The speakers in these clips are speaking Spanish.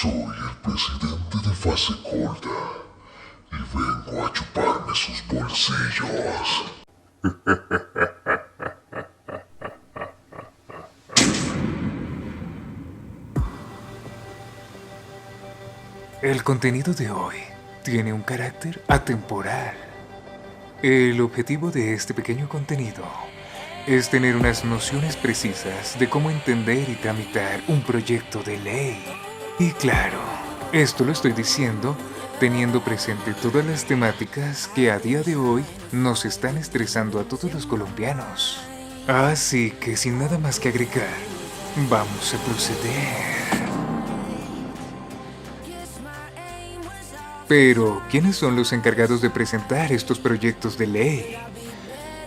Soy el presidente de Fase Corta y vengo a chuparme sus bolsillos. El contenido de hoy tiene un carácter atemporal. El objetivo de este pequeño contenido es tener unas nociones precisas de cómo entender y tramitar un proyecto de ley. Y claro, esto lo estoy diciendo teniendo presente todas las temáticas que a día de hoy nos están estresando a todos los colombianos. Así que sin nada más que agregar, vamos a proceder. Pero, ¿quiénes son los encargados de presentar estos proyectos de ley?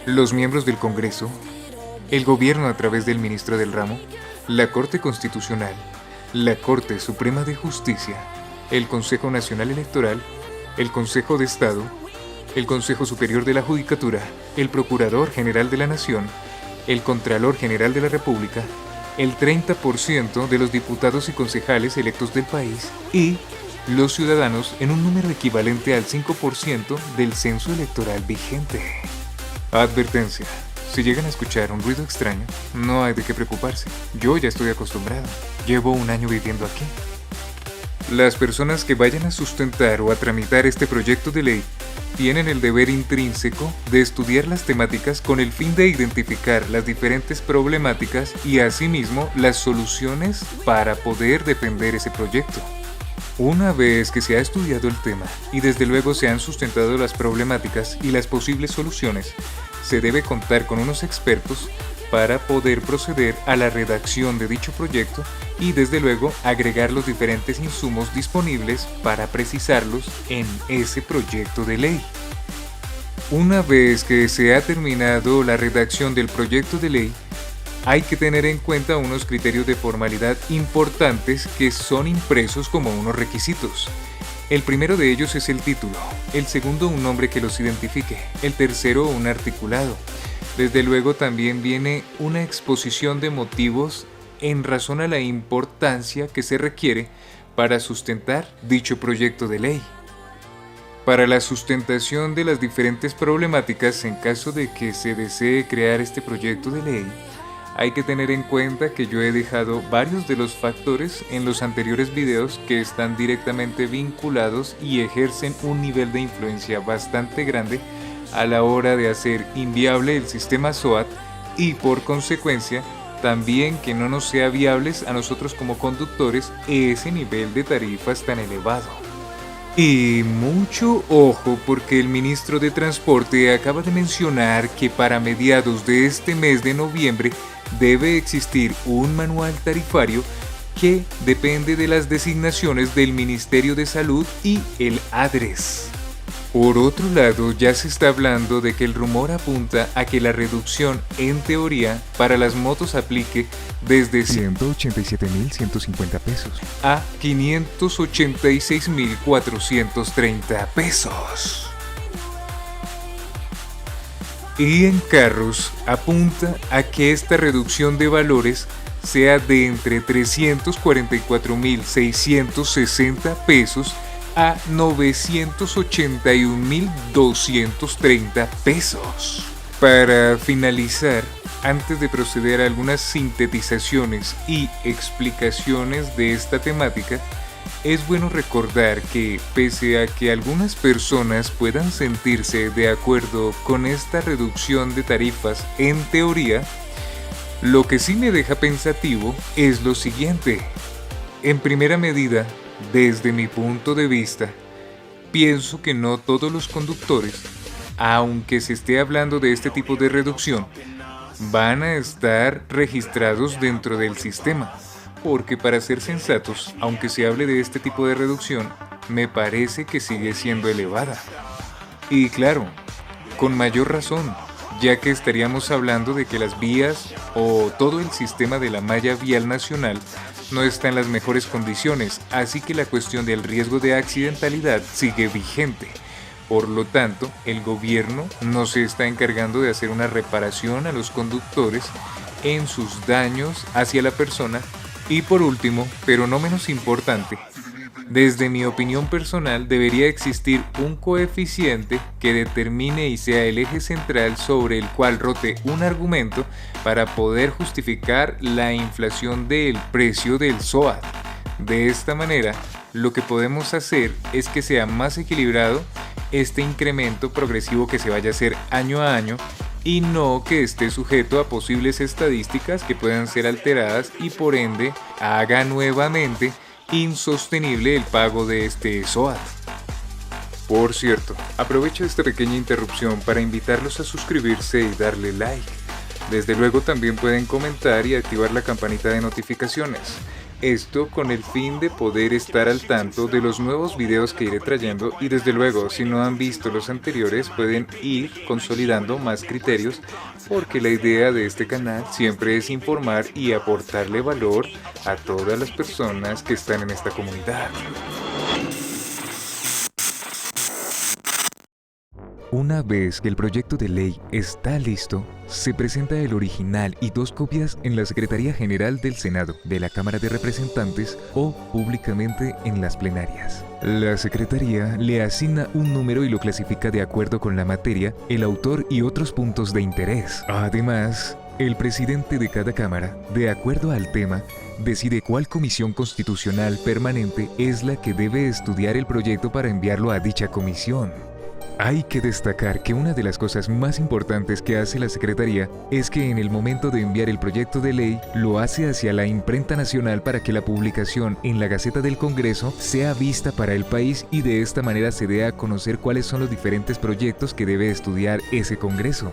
Los miembros del Congreso, el gobierno a través del ministro del ramo, la Corte Constitucional, la Corte Suprema de Justicia, el Consejo Nacional Electoral, el Consejo de Estado, el Consejo Superior de la Judicatura, el Procurador General de la Nación, el Contralor General de la República, el 30% de los diputados y concejales electos del país y los ciudadanos en un número equivalente al 5% del censo electoral vigente. Advertencia: si llegan a escuchar un ruido extraño, no hay de qué preocuparse. Yo ya estoy acostumbrado. Llevo un año viviendo aquí. Las personas que vayan a sustentar o a tramitar este proyecto de ley tienen el deber intrínseco de estudiar las temáticas con el fin de identificar las diferentes problemáticas y asimismo las soluciones para poder defender ese proyecto. Una vez que se ha estudiado el tema y desde luego se han sustentado las problemáticas y las posibles soluciones, se debe contar con unos expertos para poder proceder a la redacción de dicho proyecto y desde luego agregar los diferentes insumos disponibles para precisarlos en ese proyecto de ley. Una vez que se ha terminado la redacción del proyecto de ley, hay que tener en cuenta unos criterios de formalidad importantes que son impresos como unos requisitos. El primero de ellos es el título, el segundo un nombre que los identifique, el tercero un articulado. Desde luego también viene una exposición de motivos en razón a la importancia que se requiere para sustentar dicho proyecto de ley. Para la sustentación de las diferentes problemáticas en caso de que se desee crear este proyecto de ley, hay que tener en cuenta que yo he dejado varios de los factores en los anteriores videos que están directamente vinculados y ejercen un nivel de influencia bastante grande a la hora de hacer inviable el sistema SOAT y por consecuencia también que no nos sea viables a nosotros como conductores ese nivel de tarifas tan elevado. Y mucho ojo porque el ministro de Transporte acaba de mencionar que para mediados de este mes de noviembre debe existir un manual tarifario que depende de las designaciones del Ministerio de Salud y el ADRES. Por otro lado, ya se está hablando de que el rumor apunta a que la reducción, en teoría, para las motos aplique desde 187.150 pesos a 586.430 pesos. Y en carros apunta a que esta reducción de valores sea de entre 344.660 pesos a 981.230 pesos. Para finalizar, antes de proceder a algunas sintetizaciones y explicaciones de esta temática, es bueno recordar que, pese a que algunas personas puedan sentirse de acuerdo con esta reducción de tarifas en teoría, lo que sí me deja pensativo es lo siguiente. En primera medida, desde mi punto de vista, pienso que no todos los conductores, aunque se esté hablando de este tipo de reducción, van a estar registrados dentro del sistema. Porque para ser sensatos, aunque se hable de este tipo de reducción, me parece que sigue siendo elevada. Y claro, con mayor razón, ya que estaríamos hablando de que las vías o todo el sistema de la malla vial nacional no está en las mejores condiciones, así que la cuestión del riesgo de accidentalidad sigue vigente. Por lo tanto, el gobierno no se está encargando de hacer una reparación a los conductores en sus daños hacia la persona Y por último, pero no menos importante, desde mi opinión personal debería existir un coeficiente que determine y sea el eje central sobre el cual rote un argumento para poder justificar la inflación del precio del SOAT. De esta manera, lo que podemos hacer es que sea más equilibrado este incremento progresivo que se vaya a hacer año a año y no que esté sujeto a posibles estadísticas que puedan ser alteradas y por ende haga nuevamente insostenible el pago de este SOAT. Por cierto, aprovecho esta pequeña interrupción para invitarlos a suscribirse y darle like. Desde luego también pueden comentar y activar la campanita de notificaciones. Esto con el fin de poder estar al tanto de los nuevos videos que iré trayendo y desde luego si no han visto los anteriores pueden ir consolidando más criterios porque la idea de este canal siempre es informar y aportarle valor a todas las personas que están en esta comunidad. Una vez que el proyecto de ley está listo, se presenta el original y 2 copias en la Secretaría General del Senado, de la Cámara de Representantes o públicamente en las plenarias. La Secretaría le asigna un número y lo clasifica de acuerdo con la materia, el autor y otros puntos de interés. Además, el presidente de cada cámara, de acuerdo al tema, decide cuál comisión constitucional permanente es la que debe estudiar el proyecto para enviarlo a dicha comisión. Hay que destacar que una de las cosas más importantes que hace la Secretaría es que en el momento de enviar el proyecto de ley lo hace hacia la imprenta nacional para que la publicación en la Gaceta del Congreso sea vista para el país y de esta manera se dé a conocer cuáles son los diferentes proyectos que debe estudiar ese Congreso.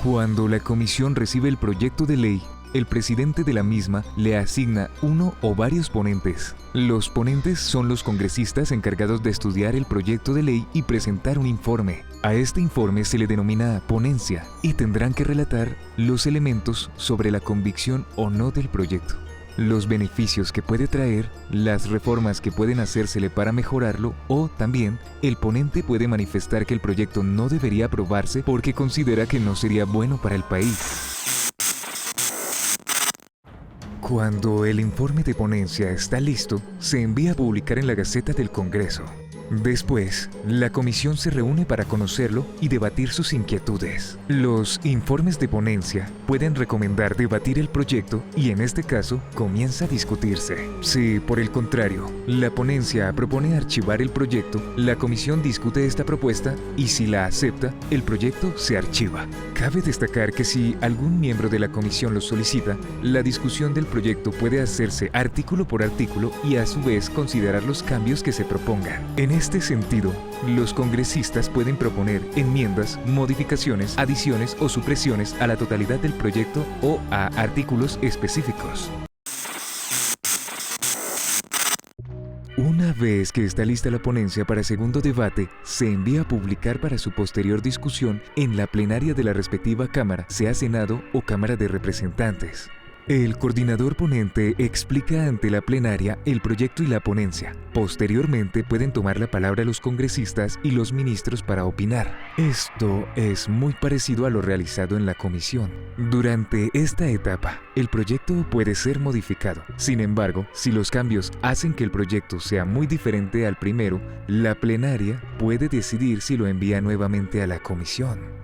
Cuando la comisión recibe el proyecto de ley, el presidente de la misma le asigna uno o varios ponentes. Los ponentes son los congresistas encargados de estudiar el proyecto de ley y presentar un informe. A este informe se le denomina ponencia y tendrán que relatar los elementos sobre la convicción o no del proyecto, los beneficios que puede traer, las reformas que pueden hacérsele para mejorarlo o también el ponente puede manifestar que el proyecto no debería aprobarse porque considera que no sería bueno para el país. Cuando el informe de ponencia está listo, se envía a publicar en la Gaceta del Congreso. Después, la comisión se reúne para conocerlo y debatir sus inquietudes. Los informes de ponencia pueden recomendar debatir el proyecto y en este caso comienza a discutirse. Si, por el contrario, la ponencia propone archivar el proyecto, la comisión discute esta propuesta y si la acepta, el proyecto se archiva. Cabe destacar que si algún miembro de la comisión lo solicita, la discusión del proyecto puede hacerse artículo por artículo y a su vez considerar los cambios que se propongan. En este sentido, los congresistas pueden proponer enmiendas, modificaciones, adiciones o supresiones a la totalidad del proyecto o a artículos específicos. Una vez que está lista la ponencia para segundo debate, se envía a publicar para su posterior discusión en la plenaria de la respectiva Cámara, sea Senado o Cámara de Representantes. El coordinador ponente explica ante la plenaria el proyecto y la ponencia. Posteriormente pueden tomar la palabra los congresistas y los ministros para opinar. Esto es muy parecido a lo realizado en la comisión. Durante esta etapa, el proyecto puede ser modificado. Sin embargo, si los cambios hacen que el proyecto sea muy diferente al primero, la plenaria puede decidir si lo envía nuevamente a la comisión.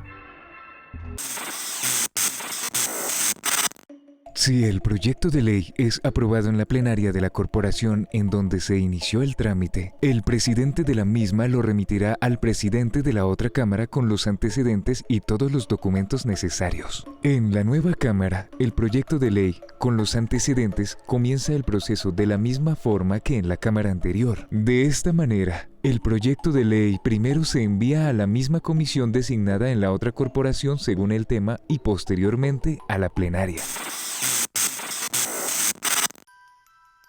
Si el proyecto de ley es aprobado en la plenaria de la corporación en donde se inició el trámite, el presidente de la misma lo remitirá al presidente de la otra cámara con los antecedentes y todos los documentos necesarios. En la nueva cámara, el proyecto de ley con los antecedentes comienza el proceso de la misma forma que en la cámara anterior. De esta manera, el proyecto de ley primero se envía a la misma comisión designada en la otra corporación según el tema y posteriormente a la plenaria.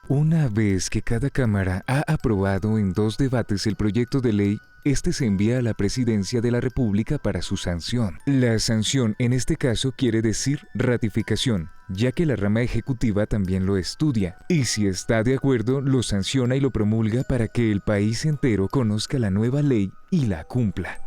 Una vez que cada cámara ha aprobado en 2 debates el proyecto de ley, este se envía a la Presidencia de la República para su sanción. La sanción en este caso quiere decir ratificación, ya que la rama ejecutiva también lo estudia, y si está de acuerdo, lo sanciona y lo promulga para que el país entero conozca la nueva ley y la cumpla.